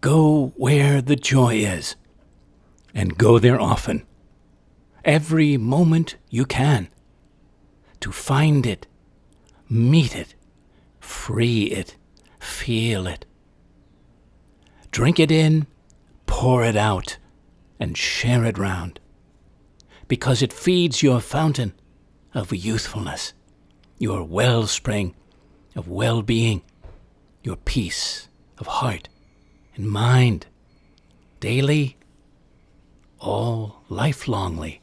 Go where the joy is, and go there often, every moment you can, to find it, meet it, free it, feel it. Drink it in, pour it out, and share it round, because it feeds your fountain of youthfulness, your wellspring of well-being, your peace of heart and mind, daily, all lifelongly.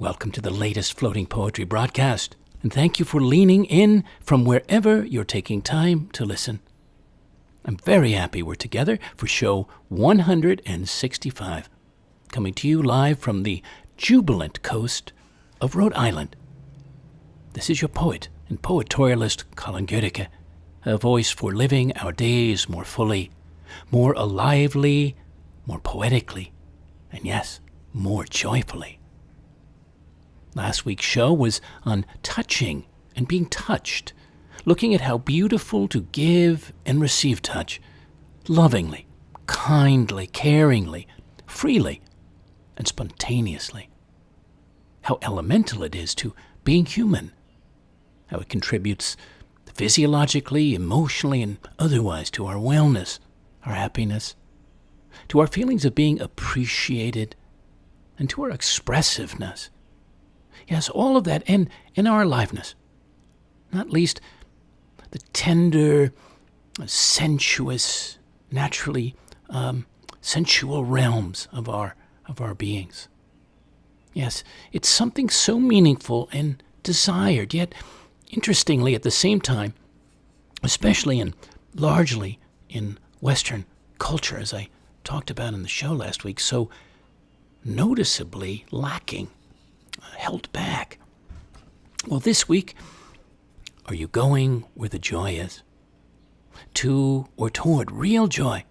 Welcome to the latest Floating Poetry broadcast, and thank you for leaning in from wherever you're taking time to listen. I'm very happy we're together for show 165, coming to you live from the jubilant coast of Rhode Island. This is your poet and poetorialist Colin Goedecke, a voice for living our days more fully, more alively, more poetically, and yes, more joyfully. Last week's show was on touching and being touched, looking at how beautiful to give and receive touch, lovingly, kindly, caringly, freely, and spontaneously. How elemental it is to being human, how it contributes physiologically, emotionally, and otherwise to our wellness, our happiness, to our feelings of being appreciated, and to our expressiveness. Yes, all of that, and our aliveness. Not least the tender, sensuous, naturally sensual realms of our beings. Yes, it's something so meaningful and desired, yet interestingly at the same time, especially and largely in Western culture, as I talked about in the show last week, so noticeably lacking, held back. Well, this week, are you going where the joy is? To or toward real joy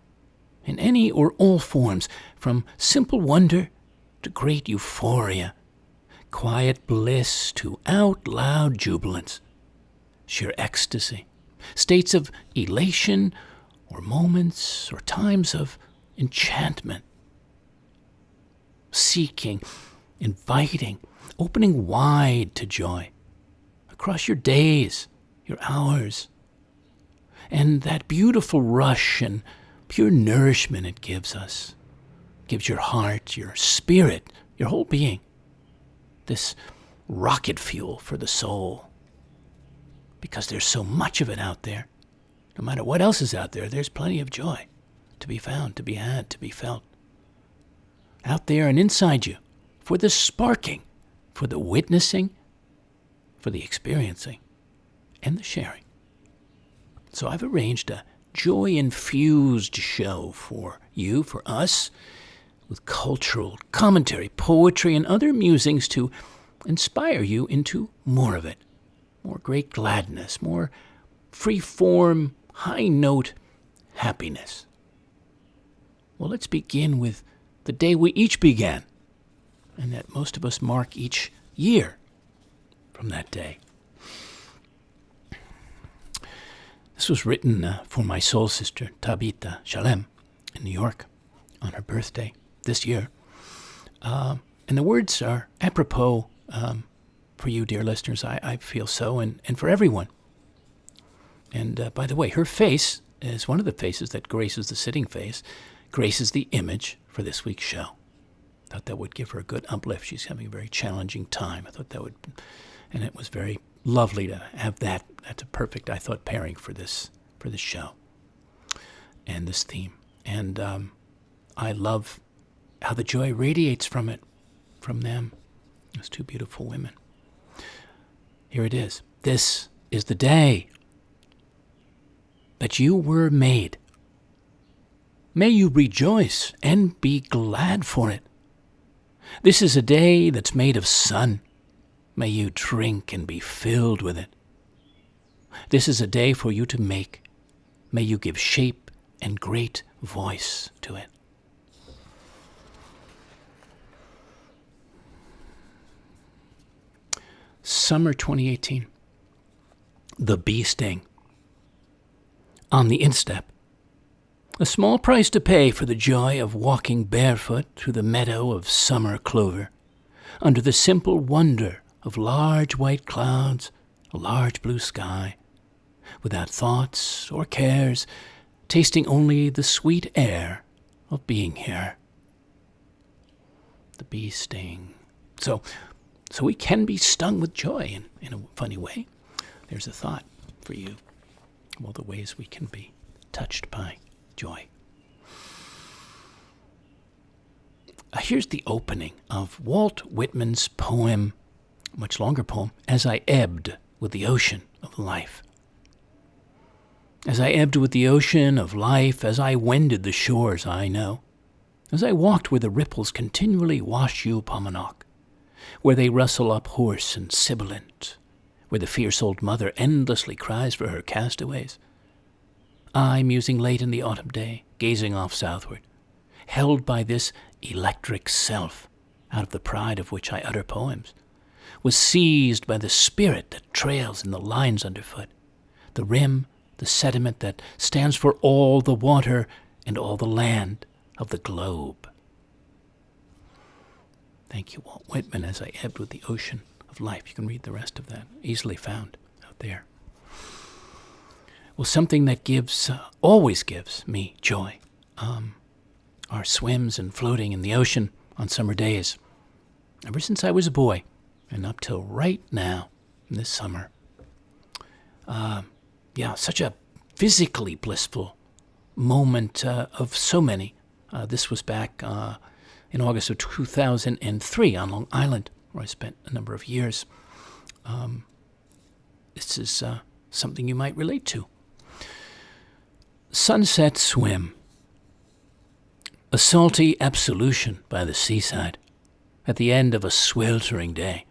in any or all forms, from simple wonder to great euphoria, quiet bliss to out-loud jubilance, sheer ecstasy, states of elation or moments or times of enchantment, seeking, inviting, opening wide to joy across your days, your hours, and that beautiful rush and pure nourishment it gives us, gives your heart, your spirit, your whole being, this rocket fuel for the soul. Because there's so much of it out there. No matter what else is out there, there's plenty of joy to be found, to be had, to be felt. Out there and inside you, for the sparking, for the witnessing, for the experiencing, and the sharing. So I've arranged a joy-infused show for you, for us, with cultural commentary, poetry, and other musings to inspire you into more of it. More great gladness, more free-form, high-note happiness. Well, let's begin with the day we each began, and that most of us mark each year from that day. This was written for my soul sister, Tabitha Shalem, in New York, on her birthday this year. And the words are apropos for you, dear listeners. I feel so, and for everyone. And by the way, her face is one of the faces that graces the sitting face, graces the image for this week's show. I thought that would give her a good uplift. She's having a very challenging time. I thought that would, and it was very lovely to have that. That's a perfect, I thought, pairing for this show and this theme. And I love how the joy radiates from it, from them, those two beautiful women. Here it is. This is the day that you were made. May you rejoice and be glad for it. This is a day that's made of sun. May you drink and be filled with it. This is a day for you to make. May you give shape and great voice to it. Summer 2018. The bee sting. on the instep. A small price to pay for the joy of walking barefoot through the meadow of summer clover, under the simple wonder of large white clouds, a large blue sky, without thoughts or cares, tasting only the sweet air of being here. The bee sting. So we can be stung with joy in a funny way. There's a thought for you of all the ways we can be touched by joy. Here's the opening of Walt Whitman's poem, much longer poem, As I Ebbed with the Ocean of Life. As I ebbed with the ocean of life, as I wended the shores I know, as I walked where the ripples continually wash you Pomanock, where they rustle up hoarse and sibilant, where the fierce old mother endlessly cries for her castaways, I, musing late in the autumn day, gazing off southward, held by this electric self, out of the pride of which I utter poems, was seized by the spirit that trails in the lines underfoot, the rim, the sediment that stands for all the water and all the land of the globe. Thank you, Walt Whitman, As I Ebbed with the Ocean of Life. You can read the rest of that, easily found out there. Well, something that always gives me joy are swims and floating in the ocean on summer days, ever since I was a boy and up till right now, this summer. Such a physically blissful moment of so many. This was back in August of 2003 on Long Island, where I spent a number of years. This is something you might relate to. Sunset swim. A salty absolution by the seaside at the end of a sweltering day.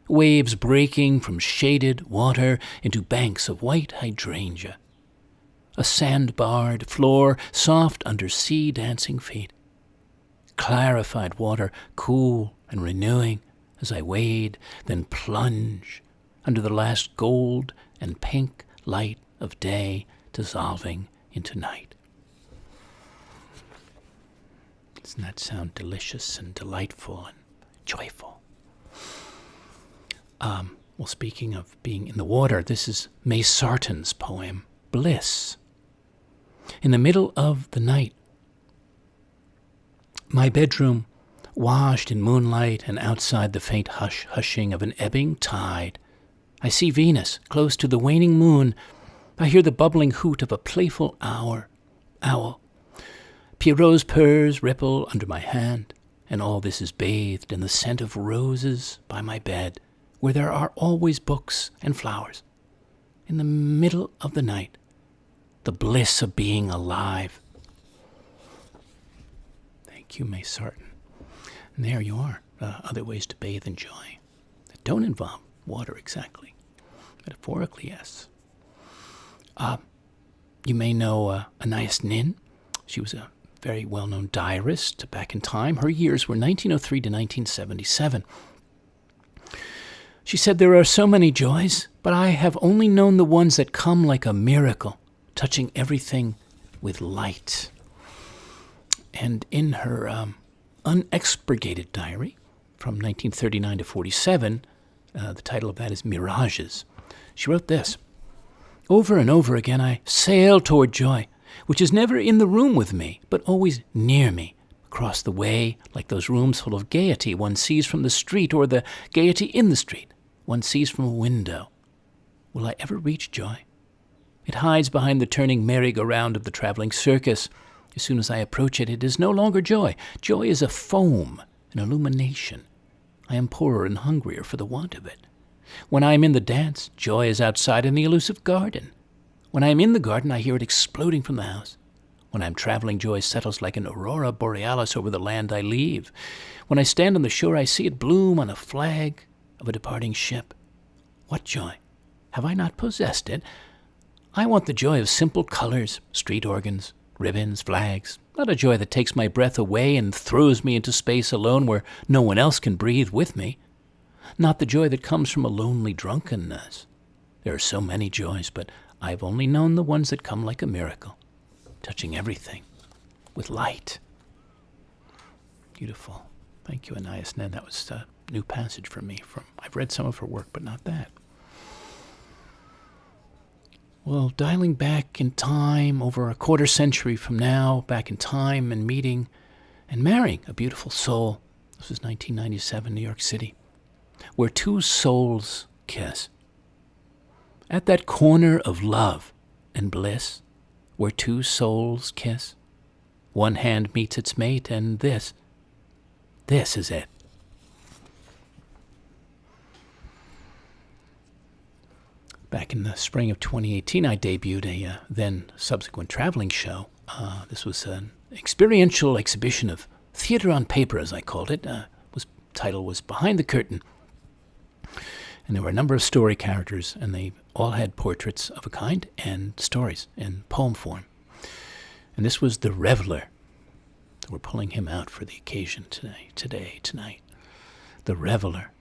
Waves breaking from shaded water into banks of white hydrangea. A sand-barred floor soft under sea-dancing feet. Clarified water, cool and renewing as I wade, then plunge under the last gold and pink light of day dissolving into night. Doesn't that sound delicious and delightful and joyful? Well, speaking of being in the water, this is May Sarton's poem, Bliss. In the middle of the night, my bedroom washed in moonlight, and outside the faint hushing of an ebbing tide, I see Venus close to the waning moon. I hear the bubbling hoot of a playful owl. Pierrot's purrs ripple under my hand, and all this is bathed in the scent of roses by my bed, where there are always books and flowers. In the middle of the night, the bliss of being alive. Thank you, May Sarton. And there you are, other ways to bathe in joy that don't involve water exactly. Metaphorically, yes. You may know Anais Nin. She was a very well-known diarist back in time. Her years were 1903 to 1977. She said, "There are so many joys, but I have only known the ones that come like a miracle, touching everything with light." And in her unexpurgated diary from 1939 to 47, the title of that is Mirages, she wrote this: "Over and over again I sail toward joy, which is never in the room with me, but always near me, across the way, like those rooms full of gaiety one sees from the street, or the gaiety in the street one sees from a window. Will I ever reach joy? It hides behind the turning merry-go-round of the traveling circus. As soon as I approach it, it is no longer joy. Joy is a foam, an illumination. I am poorer and hungrier for the want of it. When I am in the dance, joy is outside in the elusive garden. When I am in the garden, I hear it exploding from the house. When I am traveling, joy settles like an aurora borealis over the land I leave. When I stand on the shore, I see it bloom on a flag of a departing ship. What joy? Have I not possessed it? I want the joy of simple colors, street organs, ribbons, flags, not a joy that takes my breath away and throws me into space alone where no one else can breathe with me. Not the joy that comes from a lonely drunkenness. There are so many joys, but I've only known the ones that come like a miracle, touching everything with light. Beautiful. Thank you, Anais Nen. That was a new passage for me. I've read some of her work, but not that. Well, dialing back in time over a quarter century from now, back in time and meeting and marrying a beautiful soul. This was 1997, New York City, where two souls kiss. At that corner of love and bliss, where two souls kiss, one hand meets its mate, and this is it. Back in the spring of 2018, I debuted a then subsequent traveling show. This was an experiential exhibition of theater on paper, as I called it. Title was Behind the Curtain. And there were a number of story characters, and they all had portraits of a kind and stories in poem form. And this was the reveler. We're pulling him out for the occasion tonight. The reveler.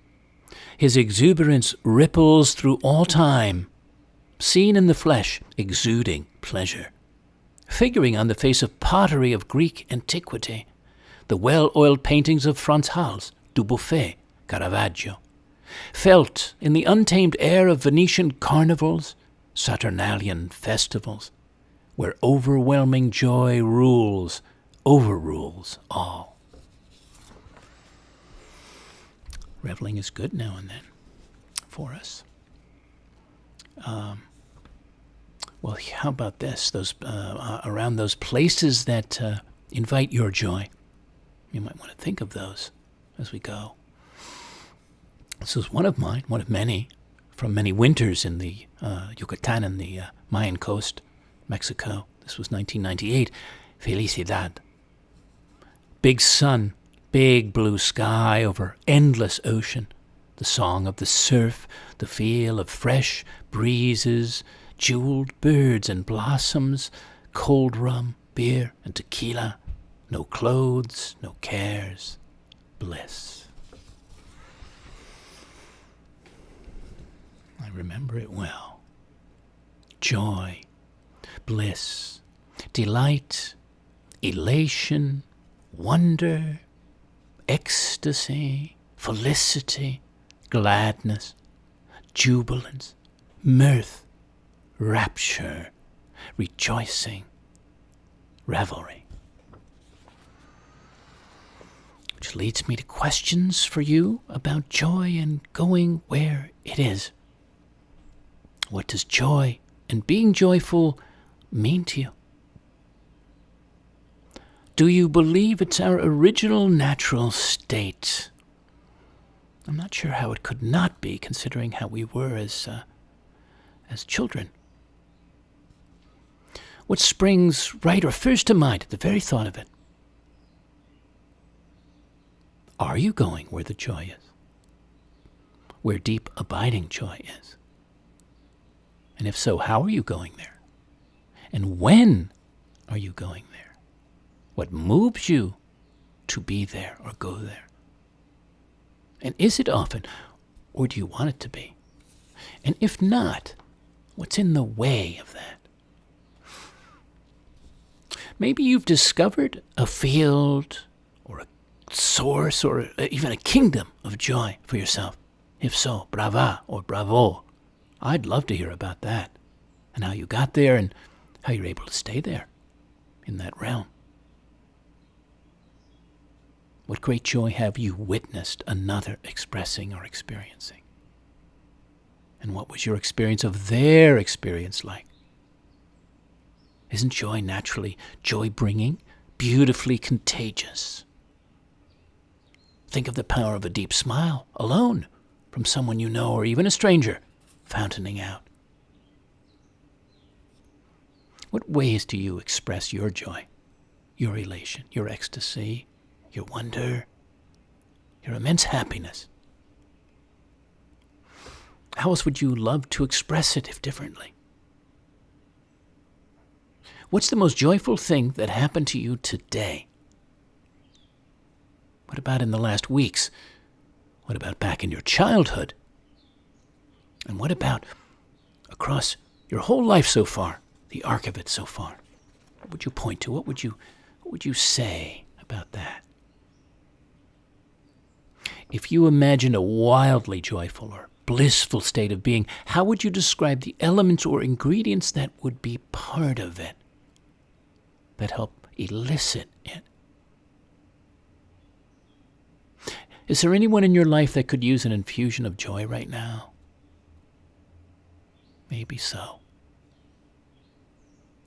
His exuberance ripples through all time, seen in the flesh, exuding pleasure, figuring on the face of pottery of Greek antiquity, the well-oiled paintings of Frans Hals, Dubuffet, Caravaggio, felt in the untamed air of Venetian carnivals, Saturnalian festivals, where overwhelming joy overrules all. Reveling is good now and then for us. Well, how about this? Those around those places that invite your joy. You might want to think of those as we go. This is one of mine, one of many, from many winters in the Yucatan and the Mayan coast, Mexico. This was 1998. Felicidad. Big sun, big blue sky over endless ocean, the song of the surf, the feel of fresh breezes, jeweled birds and blossoms, cold rum, beer and tequila, no clothes, no cares, bliss. I remember it well. Joy, bliss, delight, elation, wonder, ecstasy, felicity, gladness, jubilance, mirth, rapture, rejoicing, revelry. Which leads me to questions for you about joy and going where it is. What does joy and being joyful mean to you? Do you believe it's our original natural state? I'm not sure how it could not be, considering how we were as children. What springs right or first to mind at the very thought of it? Are you going where the joy is? Where deep, abiding joy is? And if so, how are you going there? And when are you going there? What moves you to be there or go there? And is it often, or do you want it to be? And if not, what's in the way of that? Maybe you've discovered a field or a source or even a kingdom of joy for yourself. If so, brava or bravo. I'd love to hear about that and how you got there and how you're able to stay there in that realm. What great joy have you witnessed another expressing or experiencing? And what was your experience of their experience like? Isn't joy naturally joy-bringing, beautifully contagious? Think of the power of a deep smile, alone, from someone you know or even a stranger, fountaining out. What ways do you express your joy, your elation, your ecstasy, your wonder, your immense happiness? How else would you love to express it if differently? What's the most joyful thing that happened to you today? What about in the last weeks? What about back in your childhood? And what about across Your whole life so far, the arc of it so far. What would you point to? What would you say about that? If you imagine a wildly joyful or blissful state of being, how would you describe the elements or ingredients that would be part of it, that help elicit it? Is there anyone in your life that could use an infusion of joy right now? Maybe so.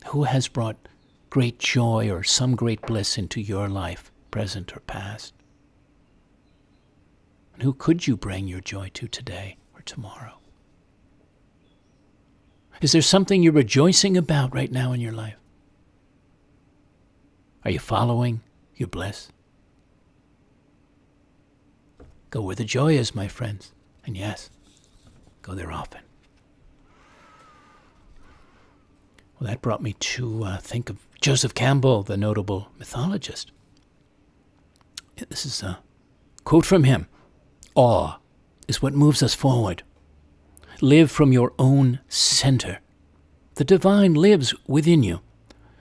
Who has brought great joy or some great bliss into your life, present or past? And who could you bring your joy to today or tomorrow? Is there something you're rejoicing about right now in your life? Are you following your bliss? Go where the joy is, my friends. And yes, go there often. Well, that brought me to think of Joseph Campbell, the notable mythologist. This is a quote from him. Awe is what moves us forward. Live from your own center. The divine lives within you.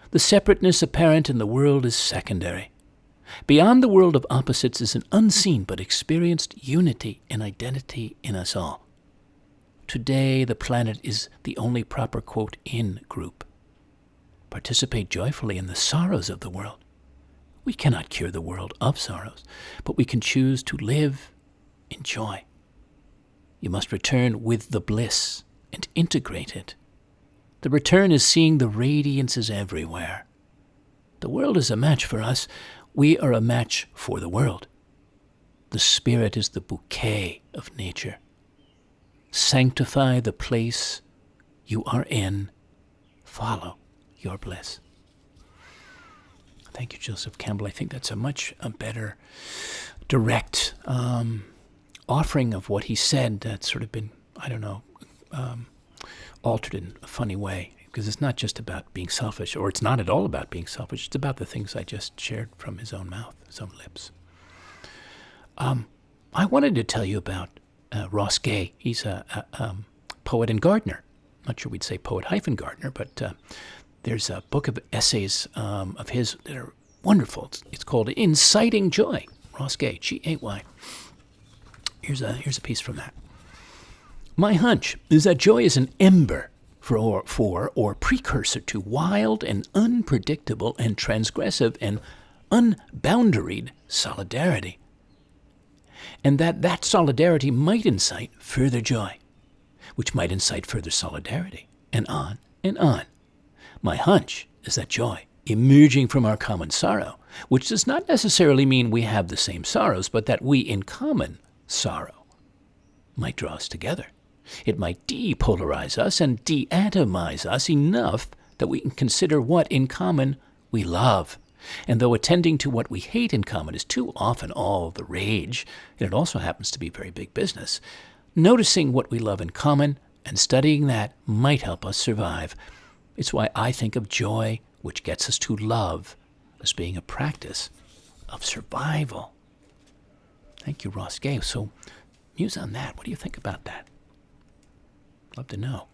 The separateness apparent in the world is secondary. Beyond the world of opposites is an unseen but experienced unity and identity in us all. Today, the planet is the only proper, quote, in group. Participate joyfully in the sorrows of the world. We cannot cure the world of sorrows, but we can choose to live in joy. You must return with the bliss and integrate it. The return is seeing the radiances everywhere. The world is a match for us. We are a match for the world. The spirit is the bouquet of nature. Sanctify the place you are in. Follow your bliss. Thank you, Joseph Campbell. I think that's a better, direct offering of what he said that's sort of been, altered in a funny way. Because it's not just about being selfish, or it's not at all about being selfish. It's about the things I just shared from his own mouth, his own lips. I wanted to tell you about Ross Gay. He's a poet and gardener. Not sure we'd say poet-gardener, but there's a book of essays of his that are wonderful. It's called Inciting Joy. Ross Gay, G-A-Y. Here's a piece from that. My hunch is that joy is an ember for or precursor to wild and unpredictable and transgressive and unboundaried solidarity. And that solidarity might incite further joy, which might incite further solidarity, and on and on. My hunch is that joy, emerging from our common sorrow, which does not necessarily mean we have the same sorrows, but that we in common sorrow, might draw us together. It might depolarize us and deatomize us enough that we can consider what in common we love. And though attending to what we hate in common is too often all the rage, and it also happens to be very big business, noticing what we love in common and studying that might help us survive. It's why I think of joy, which gets us to love, as being a practice of survival. Thank you, Ross Gay. So, muse on that. What do you think about that? Love to know.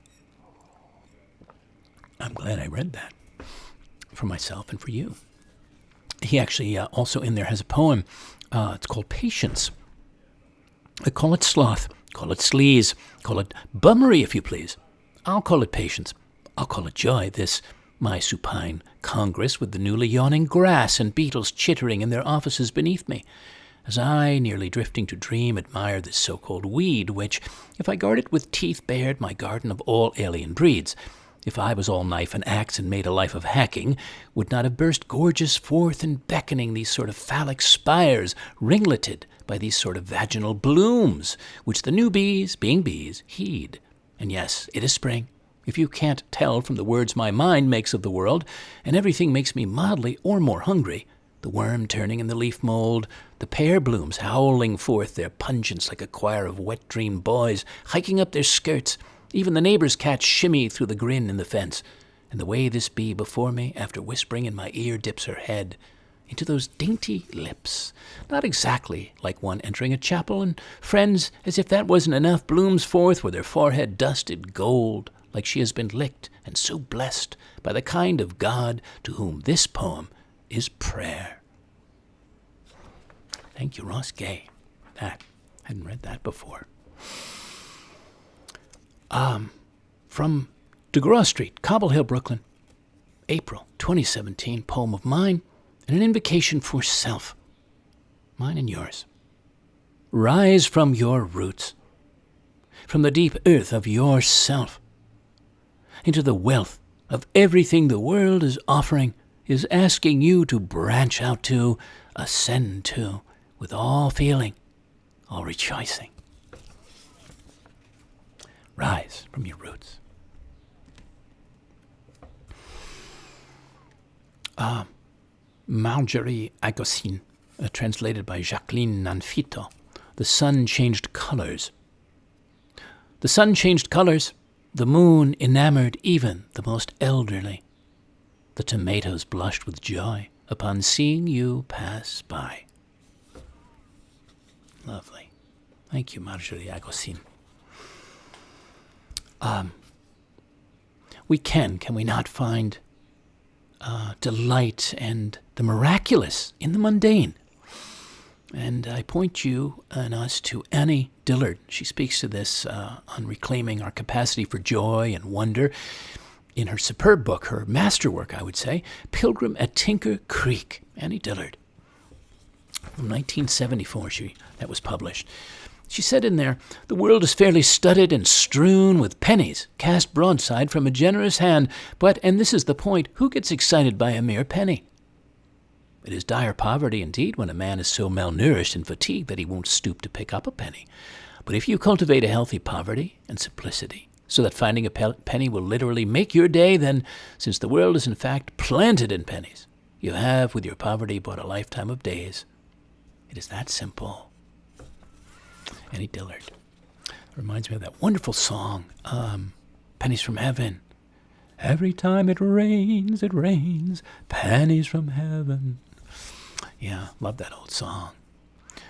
I'm glad I read that for myself and for you. He actually also in there has a poem. It's called Patience. I call it sloth, call it sleaze, call it bummery if you please. I'll call it patience. I'll call it joy, this my supine congress with the newly yawning grass and beetles chittering in their offices beneath me, as I, nearly drifting to dream, admire this so-called weed, which, if I guard it with teeth bared my garden of all alien breeds, if I was all knife and axe and made a life of hacking, would not have burst gorgeous forth and beckoning these sort of phallic spires, ringleted by these sort of vaginal blooms, which the new bees, being bees, heed. And yes, it is spring, if you can't tell from the words my mind makes of the world, and everything makes me mildly or more hungry, the worm turning in the leaf mold, the pear blooms howling forth their pungence like a choir of wet dream boys hiking up their skirts, even the neighbor's cat shimmy through the grin in the fence, and the way this bee before me, after whispering in my ear, dips her head into those dainty lips, not exactly like one entering a chapel, and friends, as if that wasn't enough, blooms forth with her forehead dusted gold like she has been licked and so blessed by the kind of God to whom this poem is prayer. Thank you, Ross Gay. I hadn't read that before. From DeGraw Street, Cobble Hill, Brooklyn, April 2017, poem of mine and an invocation for self, mine and yours. Rise from your roots, from the deep earth of yourself, into the wealth of everything the world is offering, is asking you to branch out to, ascend to, with all feeling, all rejoicing. Rise from your roots. Marjorie Agosin, translated by Jacqueline Nanfito. The sun changed colors. The sun changed colors. The moon enamored even the most elderly. The tomatoes blushed with joy upon seeing you pass by. Lovely. Thank you, Marjorie Agosin. We can we not find delight and the miraculous in the mundane? And I point you and us to Annie Dillard. She speaks to this on reclaiming our capacity for joy and wonder in her superb book, her masterwork, I would say, Pilgrim at Tinker Creek. Annie Dillard. From 1974, that was published. She said in there, the world is fairly studded and strewn with pennies, cast broadside from a generous hand, but, and this is the point, who gets excited by a mere penny? It is dire poverty indeed when a man is so malnourished and fatigued that he won't stoop to pick up a penny. But if you cultivate a healthy poverty and simplicity, so that finding a penny will literally make your day, then, since the world is in fact planted in pennies, you have with your poverty bought a lifetime of days. It is that simple. Annie Dillard. Reminds me of that wonderful song, Pennies from Heaven. Every time it rains, pennies from heaven. Yeah, love that old song.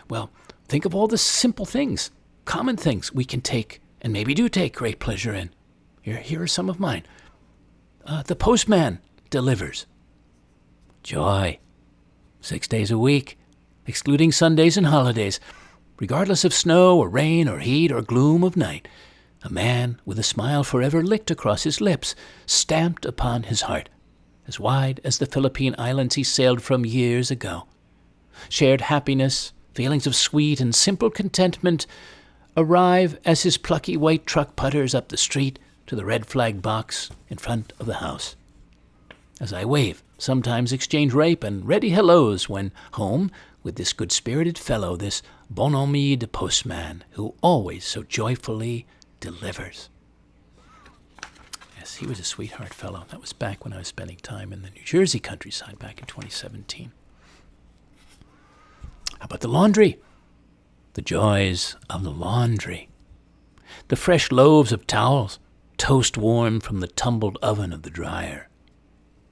Well, think of all the simple things, common things we can take, and maybe do take great pleasure in. Here are some of mine. The postman delivers. Joy. 6 days a week, excluding Sundays and holidays. Regardless of snow or rain or heat or gloom of night, a man with a smile forever licked across his lips, stamped upon his heart, as wide as the Philippine Islands he sailed from years ago. Shared happiness, feelings of sweet and simple contentment arrive as his plucky white truck putters up the street to the red flag box in front of the house. As I wave, sometimes exchange rape and ready hellos when home with this good-spirited fellow, this bonhomme de postman, who always so joyfully delivers. Yes, he was a sweetheart fellow. That was back when I was spending time in the New Jersey countryside back in 2017. How about the laundry? The joys of the laundry. The fresh loaves of towels, toast warm from the tumbled oven of the dryer,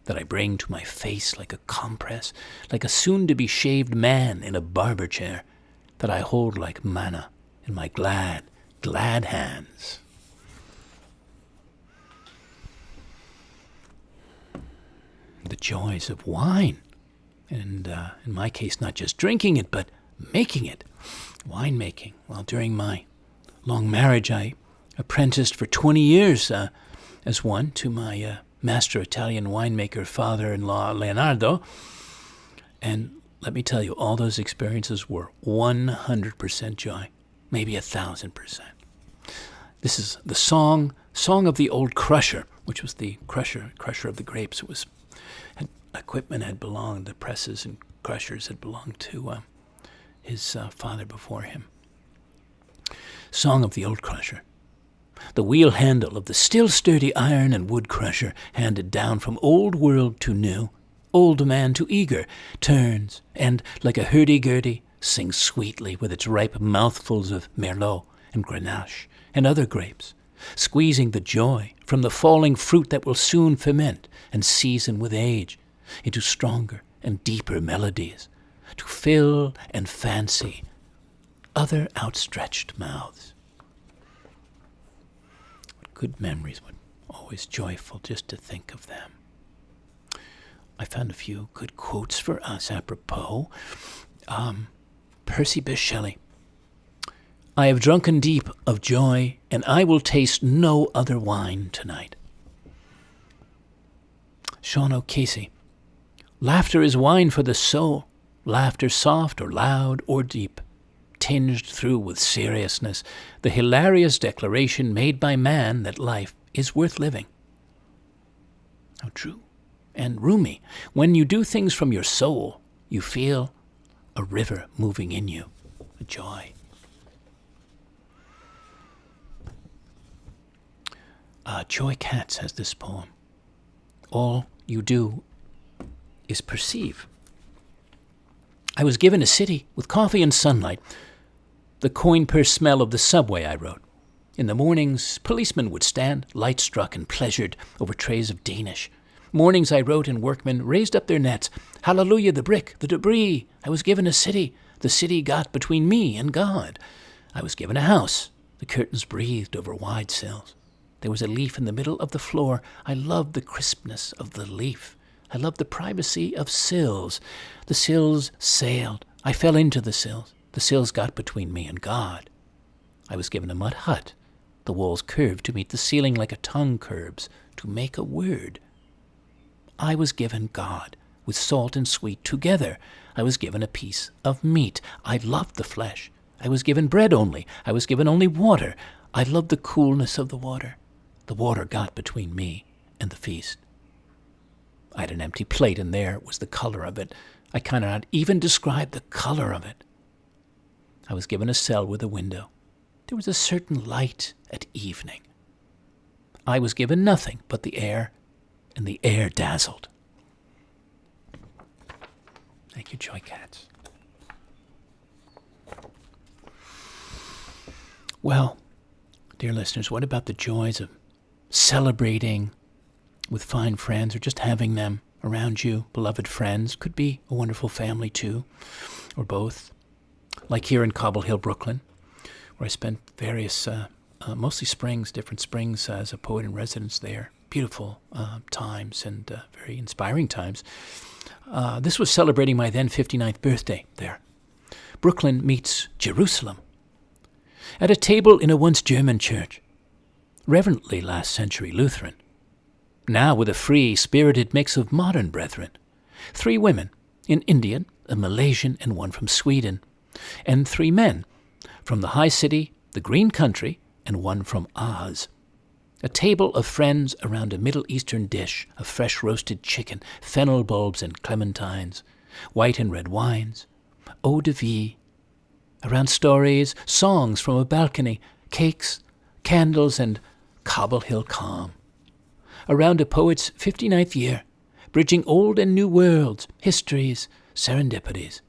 that I bring to my face like a compress, like a soon-to-be shaved man in a barber chair, that I hold like manna in my glad, glad hands. The joys of wine, and in my case, not just drinking it, but making it, winemaking. Well, during my long marriage, I apprenticed for 20 years as one to my master Italian winemaker, father-in-law Leonardo. And let me tell you, all those experiences were 100% joy, maybe 1,000%. This is the song of the old crusher, which was the crusher of the grapes. It was equipment had belonged, the presses and crushers had belonged to his father before him. Song of the old crusher. The wheel handle of the still sturdy iron and wood crusher, handed down from old world to new, old man to eager, turns, and, like a hurdy-gurdy, sings sweetly with its ripe mouthfuls of Merlot and Grenache and other grapes, squeezing the joy from the falling fruit that will soon ferment and season with age into stronger and deeper melodies, to fill and fancy other outstretched mouths. What good memories, what always joyful just to think of them. I found a few good quotes for us apropos. Percy Bysshe Shelley. I have drunken deep of joy, and I will taste no other wine tonight. Sean O'Casey. Laughter is wine for the soul, laughter soft or loud or deep, tinged through with seriousness, the hilarious declaration made by man that life is worth living. How true. And Rumi, when you do things from your soul, you feel a river moving in you, a joy. Joy Katz has this poem. All you do is perceive. I was given a city with coffee and sunlight. The coin purse smell of the subway, I wrote. In the mornings, policemen would stand, light struck and pleasured, over trays of Danish. Mornings, I wrote, and workmen raised up their nets. Hallelujah, the brick, the debris. I was given a city. The city got between me and God. I was given a house. The curtains breathed over wide sills. There was a leaf in the middle of the floor. I loved the crispness of the leaf. I loved the privacy of sills. The sills sailed. I fell into the sills. The sills got between me and God. I was given a mud hut. The walls curved to meet the ceiling like a tongue curves, to make a word. I was given God, with salt and sweet together. I was given a piece of meat. I loved the flesh. I was given bread only. I was given only water. I loved the coolness of the water. The water got between me and the feast. I had an empty plate, and there was the color of it. I cannot even describe the color of it. I was given a cell with a window. There was a certain light at evening. I was given nothing but the air, and the air dazzled. Thank you, Joy Katz. Well, dear listeners, what about the joys of celebrating with fine friends, or just having them around you, beloved friends? Could be a wonderful family too, or both. Like here in Cobble Hill, Brooklyn, where I spent various, mostly springs, different springs as a poet in residence there. Beautiful times and very inspiring times. This was celebrating my then 59th birthday there. Brooklyn meets Jerusalem. At a table in a once German church, reverently last century Lutheran, now with a free, spirited mix of modern brethren. 3 women, an Indian, a Malaysian, and one from Sweden, and 3 men, from the high city, the green country, and one from Oz. A table of friends around a Middle Eastern dish of fresh roasted chicken, fennel bulbs and clementines, white and red wines, eau de vie, around stories, songs from a balcony, cakes, candles, and Cobble Hill calm. Around a poet's 59th year, bridging old and new worlds, histories, serendipities,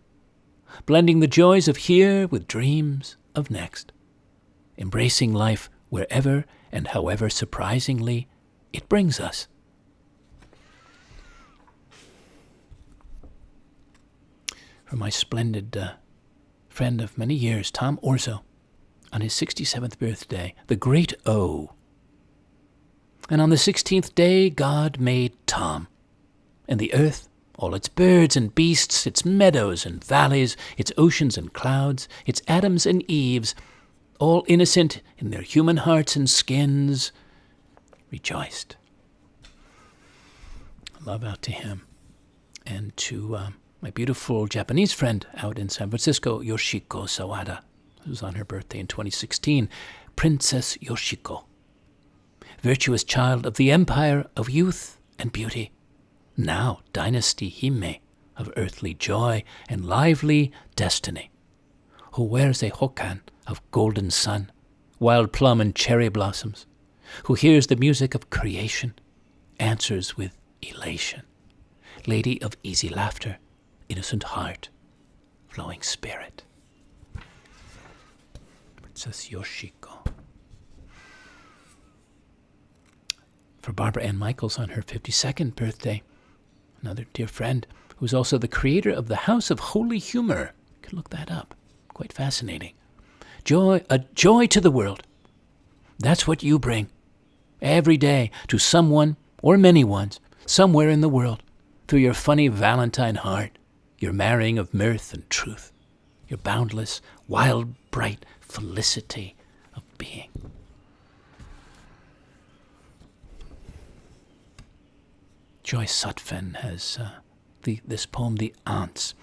blending the joys of here with dreams of next, embracing life wherever and however surprisingly it brings us. For my splendid friend of many years, Tom Orzo, on his 67th birthday, the great O. And on the 16th day, God made Tom, and the earth, all its birds and beasts, its meadows and valleys, its oceans and clouds, its Adams and Eves, all innocent in their human hearts and skins, rejoiced. Love out to him, and to my beautiful Japanese friend out in San Francisco, Yoshiko Sawada, who was on her birthday in 2016, Princess Yoshiko, virtuous child of the empire of youth and beauty, now dynasty Hime of earthly joy and lively destiny, who wears a hokan of golden sun, wild plum and cherry blossoms, who hears the music of creation, answers with elation, lady of easy laughter, innocent heart, flowing spirit. Princess Yoshiko. For Barbara Ann Michaels on her 52nd birthday, another dear friend who's also the creator of the House of Holy Humor. You can look that up. Quite fascinating. Joy, a joy to the world. That's what you bring. every day to someone or many ones somewhere in the world through your funny Valentine heart, your marrying of mirth and truth, your boundless, wild, bright felicity of being. Joy Sutphen has this poem, The Aunts.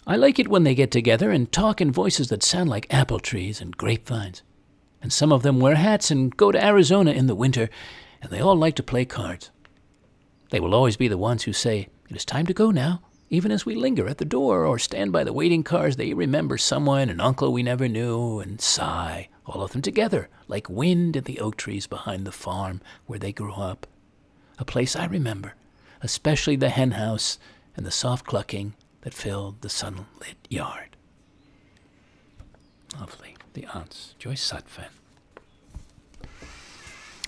I like it when they get together and talk in voices that sound like apple trees and grapevines. And some of them wear hats and go to Arizona in the winter, and they all like to play cards. They will always be the ones who say, "It is time to go now," even as we linger at the door or stand by the waiting cars. They remember someone, an uncle we never knew, and sigh, all of them together, like wind in the oak trees behind the farm where they grew up. A place I remember, especially the hen house and the soft clucking that filled the sunlit yard. Lovely. The Aunts. Joy Sutphen.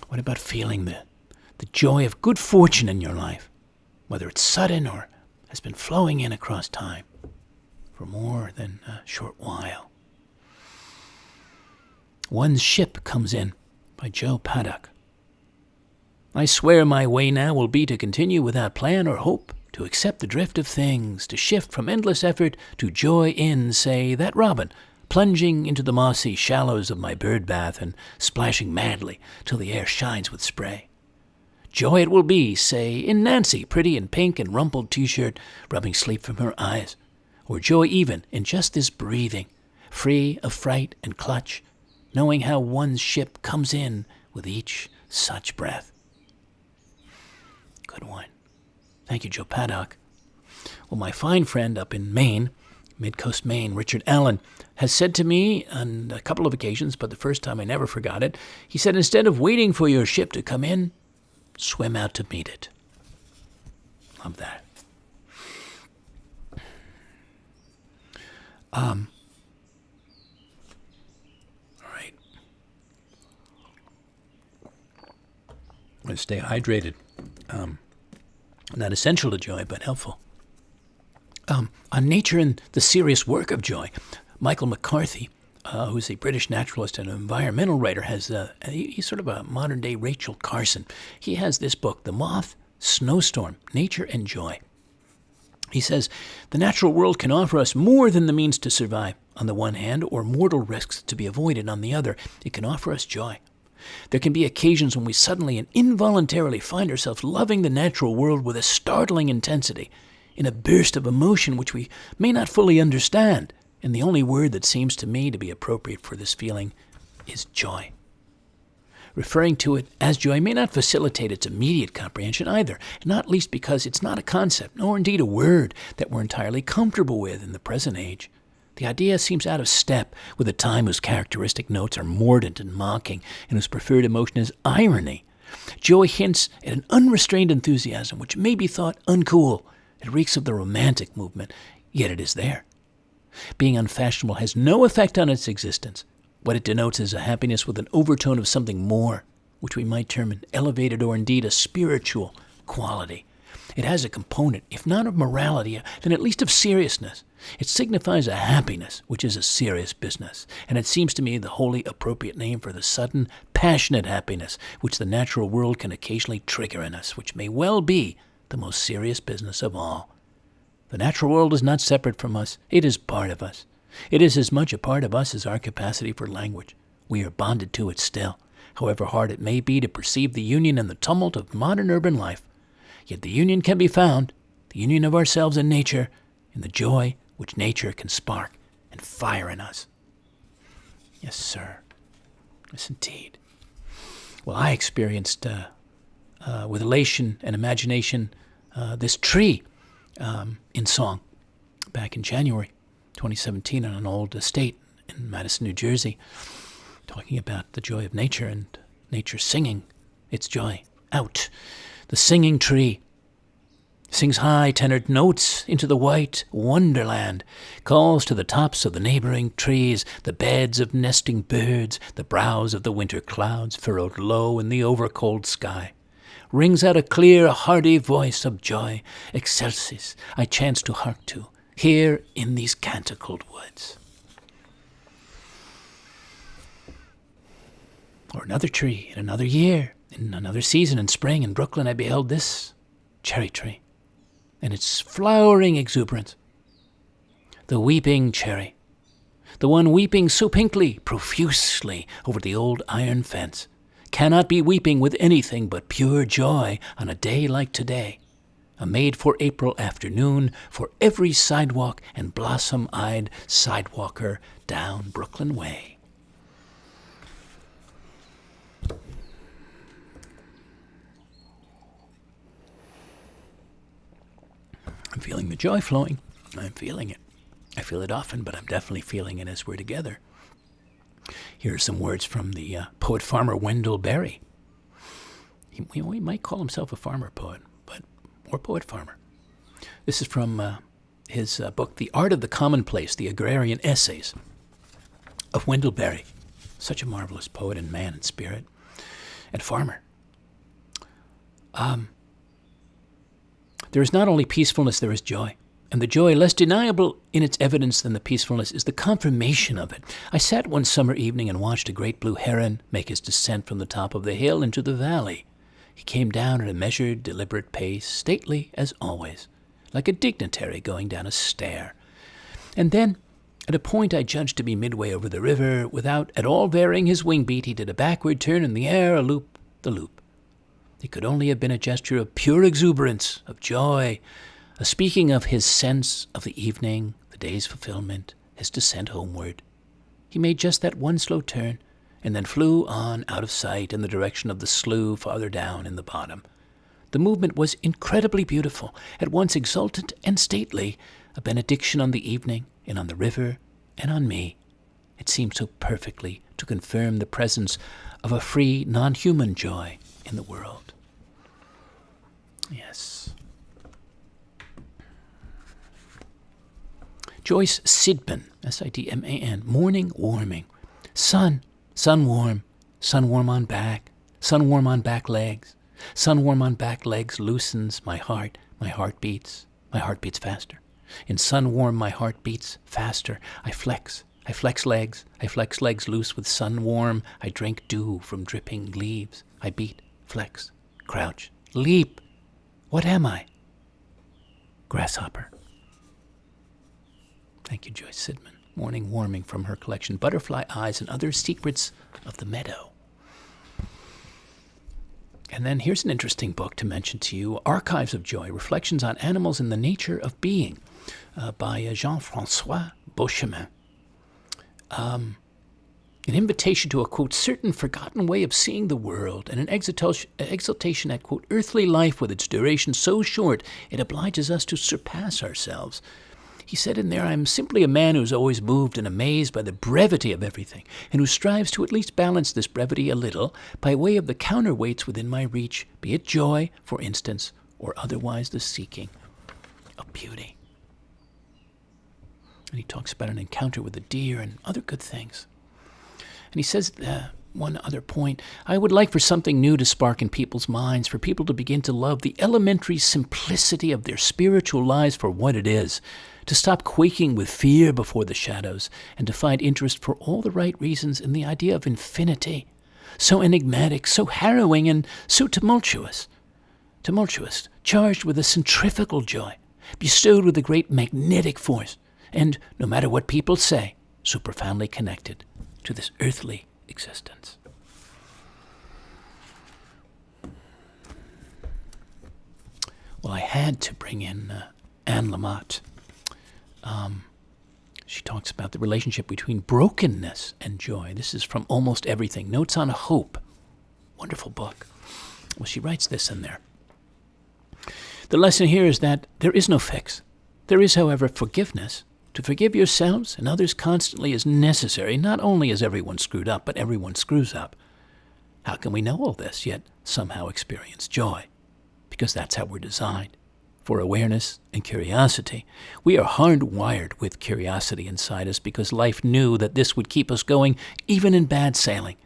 What about feeling the joy of good fortune in your life, whether it's sudden or has been flowing in across time for more than a short while? One's Ship Comes In by Joe Paddock. I swear my way now will be to continue without plan or hope, to accept the drift of things, to shift from endless effort to joy in, say, that robin, plunging into the mossy shallows of my bird bath and splashing madly till the air shines with spray. Joy it will be, say, in Nancy, pretty in pink and rumpled t-shirt, rubbing sleep from her eyes. Or joy even in just this breathing, free of fright and clutch, knowing how one's ship comes in with each such breath. Good one. Thank you, Joe Paddock. Well, my fine friend up in Maine, Mid-Coast Maine, Richard Allen, has said to me on a couple of occasions, but the first time I never forgot it, he said, instead of waiting for your ship to come in, swim out to meet it. Love that. All right. I'm going to stay hydrated. Not essential to joy, but helpful. On nature and the serious work of joy, Michael McCarthy, who's a British naturalist and environmental writer, he's sort of a modern-day Rachel Carson. He has this book, The Moth, Snowstorm, Nature and Joy. He says, the natural world can offer us more than the means to survive, on the one hand, or mortal risks to be avoided on the other. It can offer us joy. There can be occasions when we suddenly and involuntarily find ourselves loving the natural world with a startling intensity, in a burst of emotion which we may not fully understand, and the only word that seems to me to be appropriate for this feeling is joy. Referring to it as joy may not facilitate its immediate comprehension either, not least because it's not a concept, nor indeed a word that we're entirely comfortable with in the present age. The idea seems out of step with a time whose characteristic notes are mordant and mocking, and whose preferred emotion is irony. Joy hints at an unrestrained enthusiasm which may be thought uncool. It reeks of the romantic movement, yet it is there. Being unfashionable has no effect on its existence. What it denotes is a happiness with an overtone of something more, which we might term an elevated or indeed a spiritual quality. It has a component, if not of morality, then at least of seriousness. It signifies a happiness, which is a serious business, and it seems to me the wholly appropriate name for the sudden, passionate happiness which the natural world can occasionally trigger in us, which may well be the most serious business of all. The natural world is not separate from us. It is part of us. It is as much a part of us as our capacity for language. We are bonded to it still, however hard it may be to perceive the union and the tumult of modern urban life. Yet the union can be found, the union of ourselves and nature, in the joy which nature can spark and fire in us. Yes, sir. Yes, indeed. Well, I experienced, with elation and imagination, this tree in song back in January 2017 on an old estate in Madison, New Jersey, talking about the joy of nature and nature singing its joy out. The singing tree sings high tenored notes into the white wonderland, calls to the tops of the neighboring trees, the beds of nesting birds, the brows of the winter clouds furrowed low in the overcold sky, rings out a clear, hearty voice of joy, excelsis, I chance to hark to, here in these canticled woods. Or another tree in another year, In another season in spring in Brooklyn, I beheld this cherry tree and its flowering exuberance. The weeping cherry, the one weeping so pinkly, profusely over the old iron fence, cannot be weeping with anything but pure joy on a day like today, a made-for-April afternoon for every sidewalk and blossom-eyed sidewalker down Brooklyn Way. I'm feeling the joy flowing. I'm feeling it. I feel it often, but I'm definitely feeling it as we're together. Here are some words from the poet-farmer Wendell Berry. He might call himself a farmer poet, or poet-farmer. This is from his book, The Art of the Commonplace, The Agrarian Essays of Wendell Berry. Such a marvelous poet and man and spirit and farmer. There is not only peacefulness, there is joy. And the joy, less deniable in its evidence than the peacefulness, is the confirmation of it. I sat one summer evening and watched a great blue heron make his descent from the top of the hill into the valley. He came down at a measured, deliberate pace, stately as always, like a dignitary going down a stair. And then, at a point I judged to be midway over the river, without at all varying his wing beat, he did a backward turn in the air, a loop, the loop. It could only have been a gesture of pure exuberance, of joy, a speaking of his sense of the evening, the day's fulfillment, his descent homeward. He made just that one slow turn, and then flew on out of sight in the direction of the slough farther down in the bottom. The movement was incredibly beautiful, at once exultant and stately, a benediction on the evening and on the river and on me. It seemed so perfectly to confirm the presence of a free, non-human joy in the world. Yes. Joyce Sidman, S-I-D-M-A-N, morning warming. Sun warm on back, sun warm on back legs. Sun warm on back legs loosens my heart beats faster. In sun warm my heart beats faster. I flex legs loose with sun warm. I drink dew from dripping leaves. I beat, flex, crouch, leap. What am I? Grasshopper. Thank you, Joyce Sidman. Morning warming from her collection, Butterfly Eyes and Other Secrets of the Meadow. And then here's an interesting book to mention to you, Archives of Joy, Reflections on Animals and the Nature of Being, by Jean-François Beauchemin. An invitation to a, quote, certain forgotten way of seeing the world, and an exaltation at, quote, earthly life with its duration so short it obliges us to surpass ourselves. He said in there, I am simply a man who's always moved and amazed by the brevity of everything, and who strives to at least balance this brevity a little by way of the counterweights within my reach, be it joy, for instance, or otherwise the seeking of beauty. And he talks about an encounter with a deer and other good things. And he says, one other point, I would like for something new to spark in people's minds, for people to begin to love the elementary simplicity of their spiritual lives for what it is, to stop quaking with fear before the shadows, and to find interest for all the right reasons in the idea of infinity, so enigmatic, so harrowing, and so tumultuous, charged with a centrifugal joy, bestowed with a great magnetic force, and, no matter what people say, so profoundly connected to this earthly existence. Well, I had to bring in Anne Lamott. She talks about the relationship between brokenness and joy. This is from Almost Everything, Notes on Hope. Wonderful book. Well, she writes this in there. The lesson here is that there is no fix. There is, however, forgiveness. To forgive yourselves and others constantly is necessary, not only is everyone screwed up, but everyone screws up. How can we know all this, yet somehow experience joy? Because that's how we're designed, for awareness and curiosity. We are hardwired with curiosity inside us because life knew that this would keep us going even in bad sailing.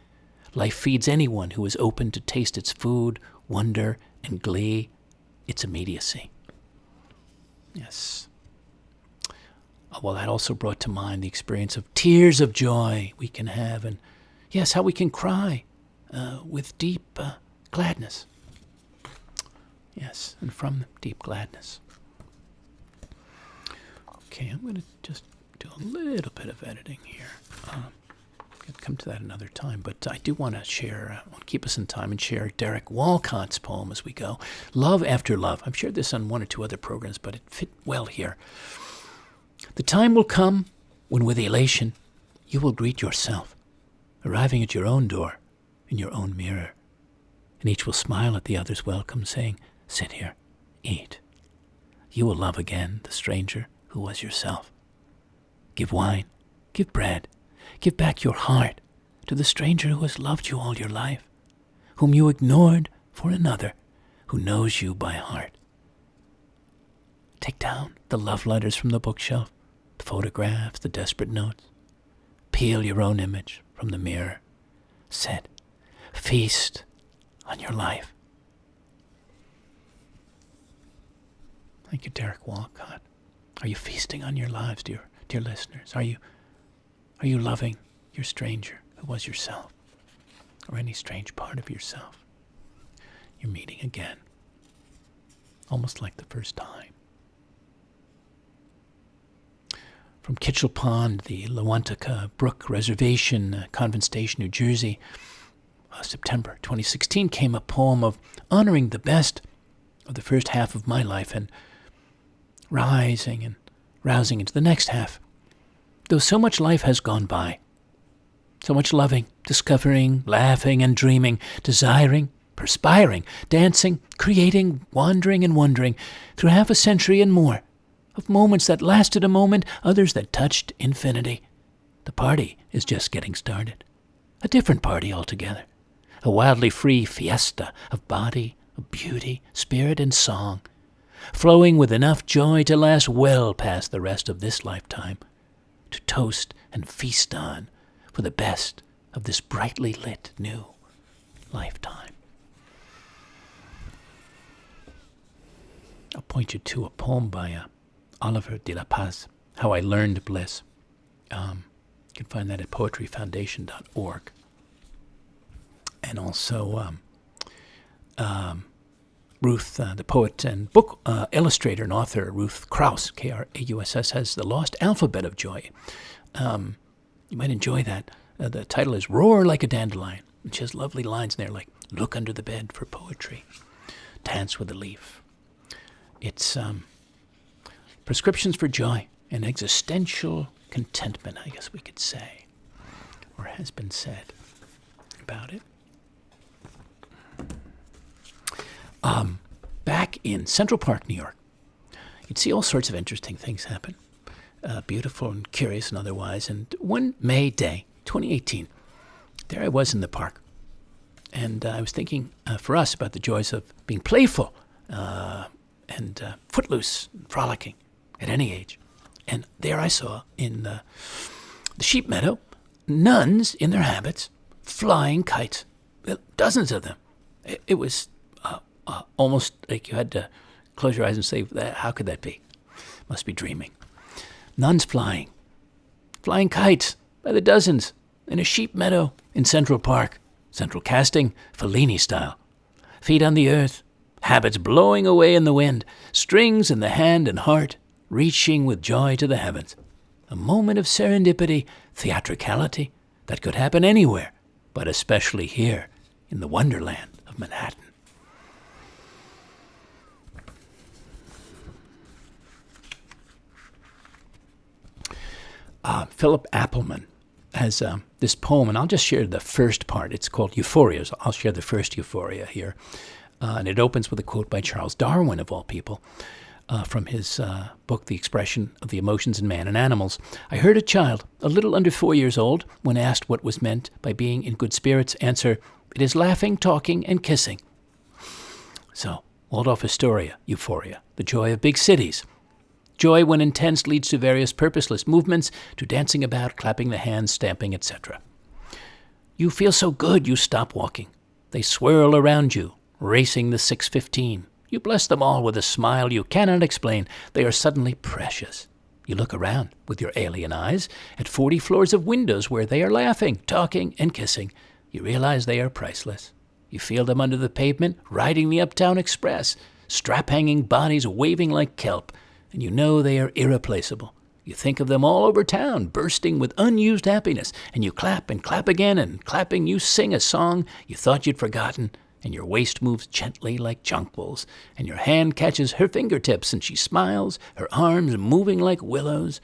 Life feeds anyone who is open to taste its food, wonder, and glee, its immediacy. Yes. Well, that also brought to mind the experience of tears of joy we can have, and yes, how we can cry with deep gladness. Yes, and from deep gladness. Okay, I'm going to just do a little bit of editing here. I'll come to that another time, but I do want to share, I want to keep us in time and share Derek Walcott's poem as we go. Love After Love. I've shared this on one or two other programs, but it fit well here. The time will come when with elation you will greet yourself, arriving at your own door in your own mirror, and each will smile at the other's welcome, saying, sit here, eat. You will love again the stranger who was yourself. Give wine, give bread, give back your heart to the stranger who has loved you all your life, whom you ignored for another who knows you by heart. Take down the love letters from the bookshelf, the photographs, the desperate notes. Peel your own image from the mirror. Sit, feast on your life. Thank you, Derek Walcott. Are you feasting on your lives, dear listeners? Are you loving your stranger who was yourself, or any strange part of yourself? You're meeting again, almost like the first time. From Kitchell Pond, the Lewontica Brook Reservation, Convent Station, New Jersey, September 2016, came a poem of honoring the best of the first half of my life and rising and rousing into the next half. Though so much life has gone by, so much loving, discovering, laughing and dreaming, desiring, perspiring, dancing, creating, wandering and wondering, through half a century and more, of moments that lasted a moment, others that touched infinity. The party is just getting started. A different party altogether. A wildly free fiesta of body, of beauty, spirit, and song, flowing with enough joy to last well past the rest of this lifetime, to toast and feast on for the best of this brightly lit new lifetime. I'll point you to a poem by Oliver de la Paz, How I Learned Bliss. You can find that at poetryfoundation.org. And also Ruth, the poet and book illustrator and author, Ruth Krauss, Krauss, has The Lost Alphabet of Joy. You might enjoy that. The title is Roar Like a Dandelion. And she has lovely lines in there like, look under the bed for poetry, dance with a leaf. It's prescriptions for joy and existential contentment, I guess we could say, or has been said about it. Back in Central Park, New York, you'd see all sorts of interesting things happen, beautiful and curious and otherwise. And one May day, 2018, there I was in the park, and I was thinking for us about the joys of being playful and footloose, and frolicking at any age. And there I saw in the sheep meadow nuns in their habits flying kites, dozens of them. It was almost like you had to close your eyes and say, how could that be? Must be dreaming. Nuns flying kites by the dozens in a sheep meadow in Central Park. Central casting, Fellini style. Feet on the earth, habits blowing away in the wind, strings in the hand and heart, reaching with joy to the heavens. A moment of serendipity, theatricality that could happen anywhere, but especially here in the wonderland of Manhattan. Philip Appelman has this poem, and I'll just share the first part. It's called Euphoria. So I'll share the first Euphoria here. And it opens with a quote by Charles Darwin, of all people, from his book, The Expression of the Emotions in Man and Animals. I heard a child, a little under 4 years old, when asked what was meant by being in good spirits, answer, it is laughing, talking, and kissing. So, Waldorf Astoria, Euphoria, the joy of big cities. Joy, when intense, leads to various purposeless movements, to dancing about, clapping the hands, stamping, etc. You feel so good you stop walking. They swirl around you, racing the 6:15. You bless them all with a smile you cannot explain. They are suddenly precious. You look around with your alien eyes at 40 floors of windows where they are laughing, talking, and kissing. You realize they are priceless. You feel them under the pavement, riding the Uptown Express, strap-hanging bodies waving like kelp, and you know they are irreplaceable. You think of them all over town, bursting with unused happiness, and you clap and clap again, and clapping you sing a song you thought you'd forgotten, and your waist moves gently like jonquils, and your hand catches her fingertips, and she smiles, her arms moving like willows,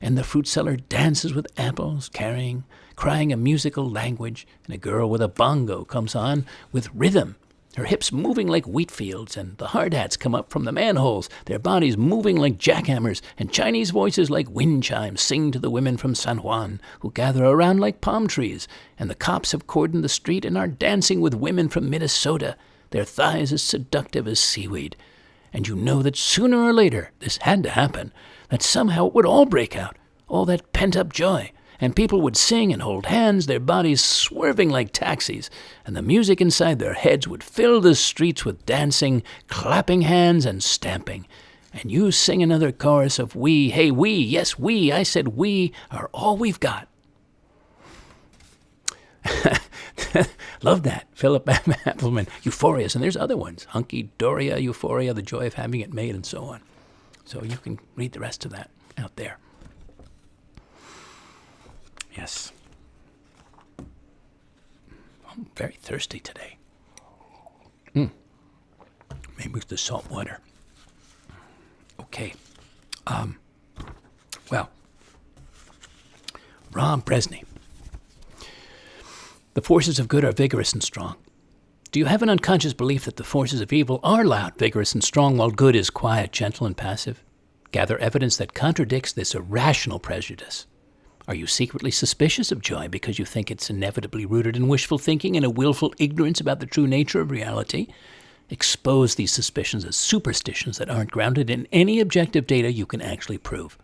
and the fruit seller dances with apples, crying a musical language, and a girl with a bongo comes on with rhythm, her hips moving like wheat fields, and the hard hats come up from the manholes, their bodies moving like jackhammers, and Chinese voices like wind chimes sing to the women from San Juan, who gather around like palm trees, and the cops have cordoned the street and are dancing with women from Minnesota, their thighs as seductive as seaweed. And you know that sooner or later this had to happen, that somehow it would all break out, all that pent-up joy, and people would sing and hold hands, their bodies swerving like taxis, and the music inside their heads would fill the streets with dancing, clapping hands, and stamping. And you sing another chorus of we, hey, we, yes, we, I said we are all we've got. Love that. Philip Appelman, Euphorias, and there's other ones. Hunky Doria, Euphoria, The Joy of Having It Made, and so on. So you can read the rest of that out there. Yes. I'm very thirsty today. Maybe it's the salt water. Okay. Well, Rob Bresney. The forces of good are vigorous and strong. Do you have an unconscious belief that the forces of evil are loud, vigorous, and strong, while good is quiet, gentle, and passive? Gather evidence that contradicts this irrational prejudice. Are you secretly suspicious of joy because you think it's inevitably rooted in wishful thinking and a willful ignorance about the true nature of reality? Expose these suspicions as superstitions that aren't grounded in any objective data you can actually prove.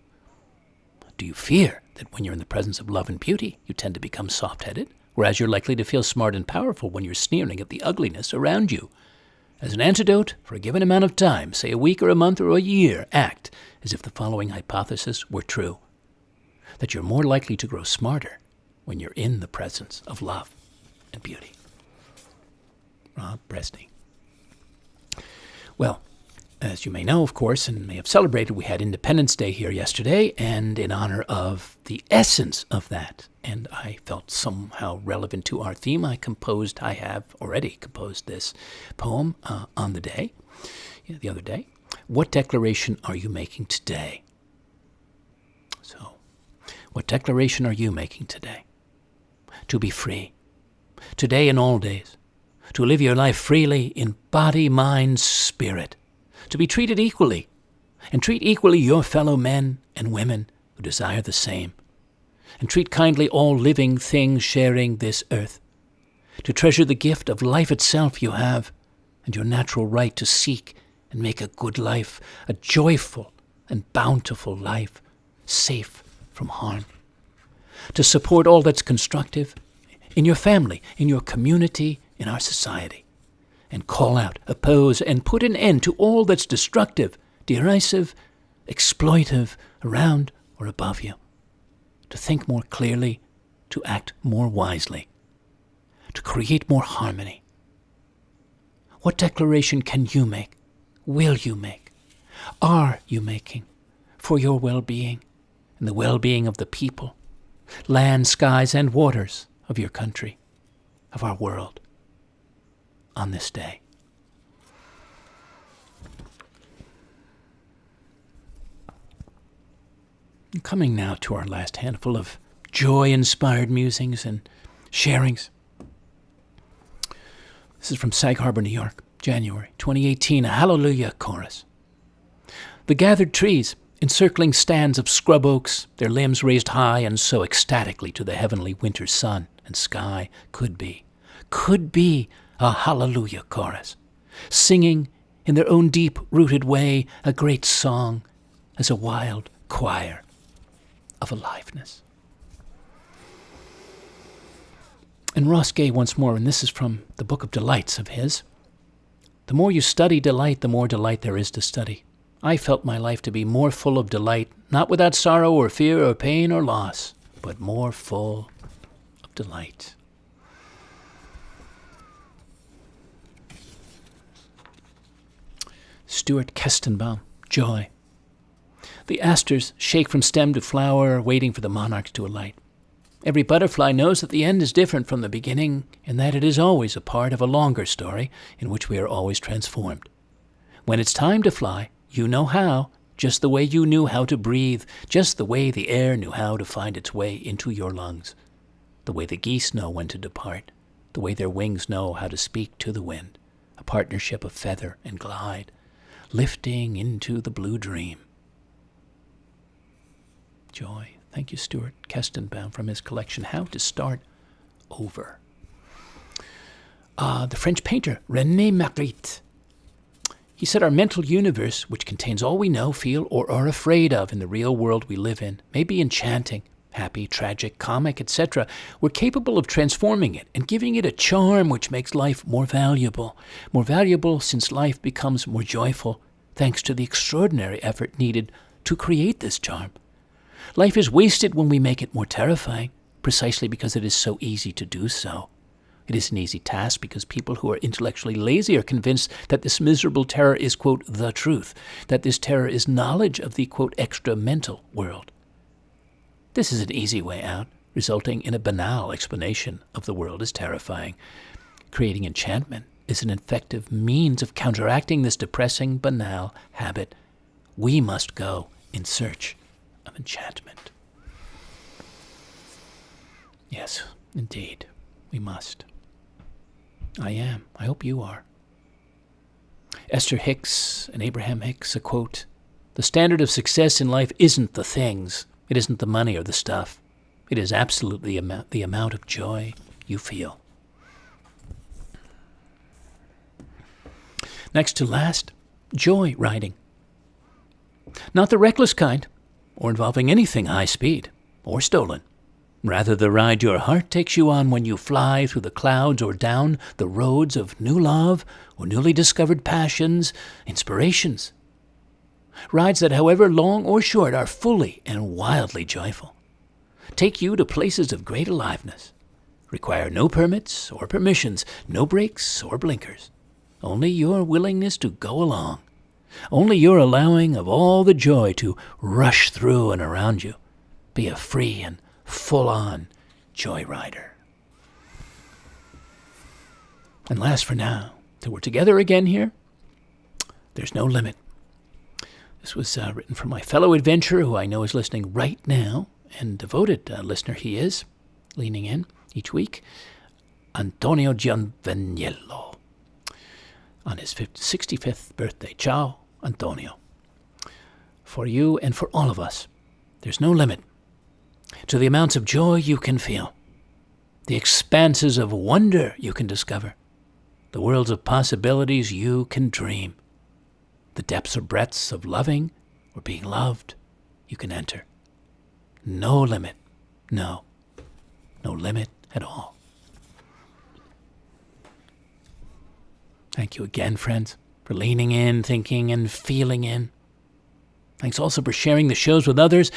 Do you fear that when you're in the presence of love and beauty, you tend to become soft-headed, whereas you're likely to feel smart and powerful when you're sneering at the ugliness around you? As an antidote, for a given amount of time, say a week or a month or a year, act as if the following hypothesis were true: that you're more likely to grow smarter when you're in the presence of love and beauty. Rob Bresney. Well, as you may know, of course, and may have celebrated, we had Independence Day here yesterday, and in honor of the essence of that, and I felt somehow relevant to our theme, I have already composed this poem on the day, the other day. What declaration are you making today? So, what declaration are you making today? To be free, today and all days, to live your life freely in body, mind, spirit, to be treated equally, and treat equally your fellow men and women who desire the same, and treat kindly all living things sharing this earth, to treasure the gift of life itself you have, and your natural right to seek and make a good life, a joyful and bountiful life, safe from harm, to support all that's constructive in your family, in your community, in our society, and call out, oppose, and put an end to all that's destructive, derisive, exploitive, around or above you, to think more clearly, to act more wisely, to create more harmony. What declaration can you make, will you make, are you making for your well-being and the well-being of the people, land, skies, and waters of your country, of our world, on this day? Coming now to our last handful of joy-inspired musings and sharings. This is from Sag Harbor, New York, January 2018, a Hallelujah chorus. The gathered trees, encircling stands of scrub oaks, their limbs raised high and so ecstatically to the heavenly winter sun and sky, could be a Hallelujah chorus, singing in their own deep-rooted way a great song as a wild choir of aliveness. And Ross Gay once more, and this is from the Book of Delights of his. The more you study delight, the more delight there is to study. I felt my life to be more full of delight, not without sorrow or fear or pain or loss, but more full of delight. Stuart Kestenbaum, Joy. The asters shake from stem to flower, waiting for the monarchs to alight. Every butterfly knows that the end is different from the beginning, and that it is always a part of a longer story in which we are always transformed. When it's time to fly, you know how, just the way you knew how to breathe, just the way the air knew how to find its way into your lungs, the way the geese know when to depart, the way their wings know how to speak to the wind, a partnership of feather and glide, lifting into the blue dream. Joy. Thank you, Stuart Kestenbaum, from his collection, How to Start Over. The French painter, René Magritte. He said our mental universe, which contains all we know, feel, or are afraid of in the real world we live in, may be enchanting, happy, tragic, comic, etc. We're capable of transforming it and giving it a charm which makes life more valuable since life becomes more joyful, thanks to the extraordinary effort needed to create this charm. Life is wasted when we make it more terrifying, precisely because it is so easy to do so. It is an easy task because people who are intellectually lazy are convinced that this miserable terror is, quote, the truth, that this terror is knowledge of the, quote, extra-mental world. This is an easy way out, resulting in a banal explanation of the world as terrifying. Creating enchantment is an effective means of counteracting this depressing, banal habit. We must go in search of enchantment. Yes, indeed, we must. I am. I hope you are. Esther Hicks and Abraham Hicks, a quote, "The standard of success in life isn't the things. It isn't the money or the stuff. It is absolutely the amount of joy you feel." Next to last, joy riding. Not the reckless kind, or involving anything high speed, or stolen. Rather the ride your heart takes you on when you fly through the clouds or down the roads of new love or newly discovered passions, inspirations. Rides that, however long or short, are fully and wildly joyful. Take you to places of great aliveness. Require no permits or permissions, no brakes or blinkers. Only your willingness to go along. Only your allowing of all the joy to rush through and around you. Be a free and full-on joyrider. And last for now, till we're together again here, there's no limit. This was written from my fellow adventurer who I know is listening right now, and devoted listener he is, leaning in each week, Antonio Gianveniello, on his 65th birthday. Ciao, Antonio. For you and for all of us, there's no limit to the amounts of joy you can feel, the expanses of wonder you can discover, the worlds of possibilities you can dream, the depths or breadths of loving or being loved you can enter. No limit. No limit at all. Thank you again, friends, for leaning in, thinking, and feeling in. Thanks also for sharing the shows with others.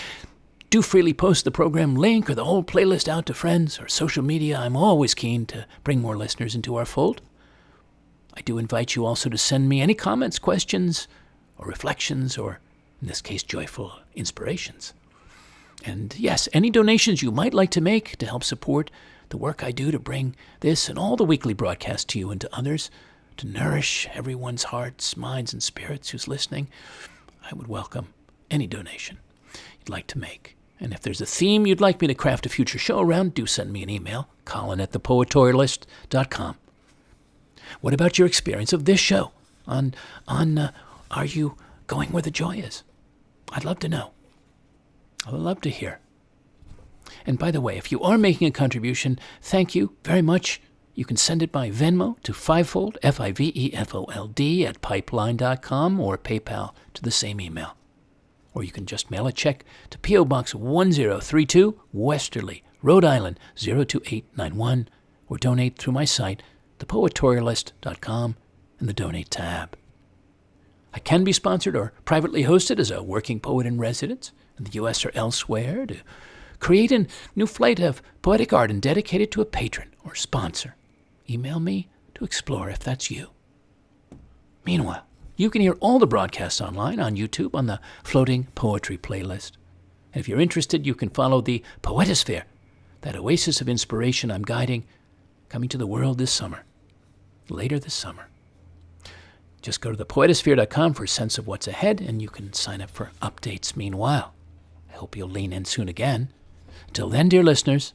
Do freely post the program link or the whole playlist out to friends or social media. I'm always keen to bring more listeners into our fold. I do invite you also to send me any comments, questions, or reflections, or in this case, joyful inspirations. And yes, any donations you might like to make to help support the work I do to bring this and all the weekly broadcasts to you and to others, to nourish everyone's hearts, minds, and spirits who's listening, I would welcome any donation you'd like to make. And if there's a theme you'd like me to craft a future show around, do send me an email, colin@thepoetorialist.com. What about your experience of this show? Are you going where the joy is? I'd love to know. I'd love to hear. And by the way, if you are making a contribution, thank you very much. You can send it by Venmo to Fivefold, FIVEFOLD, at pipeline.com, or PayPal to the same email. Or you can just mail a check to P.O. Box 1032, Westerly, Rhode Island, 02891, or donate through my site, thepoetorialist.com, in the Donate tab. I can be sponsored or privately hosted as a working poet in residence in the U.S. or elsewhere to create a new flight of poetic art and dedicate it to a patron or sponsor. Email me to explore if that's you. Meanwhile, You can hear all the broadcasts online on YouTube on the Floating Poetry playlist. And if you're interested, you can follow the Poetosphere, that oasis of inspiration I'm guiding, coming to the world this summer, later this summer. Just go to thepoetosphere.com for a sense of what's ahead, and you can sign up for updates meanwhile. I hope you'll lean in soon again. Till then, dear listeners,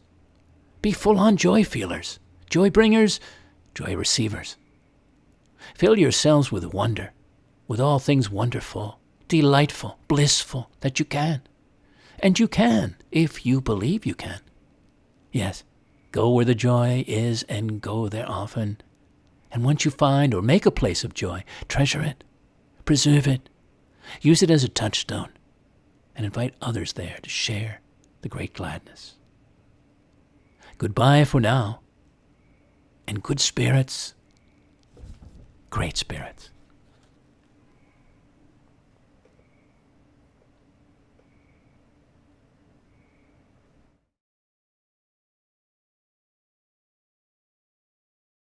be full-on joy feelers, joy bringers, joy receivers. Fill yourselves with wonder, with all things wonderful, delightful, blissful that you can. And you can, if you believe you can. Yes, go where the joy is and go there often. And once you find or make a place of joy, treasure it, preserve it, use it as a touchstone, and invite others there to share the great gladness. Goodbye for now, and good spirits, great spirits.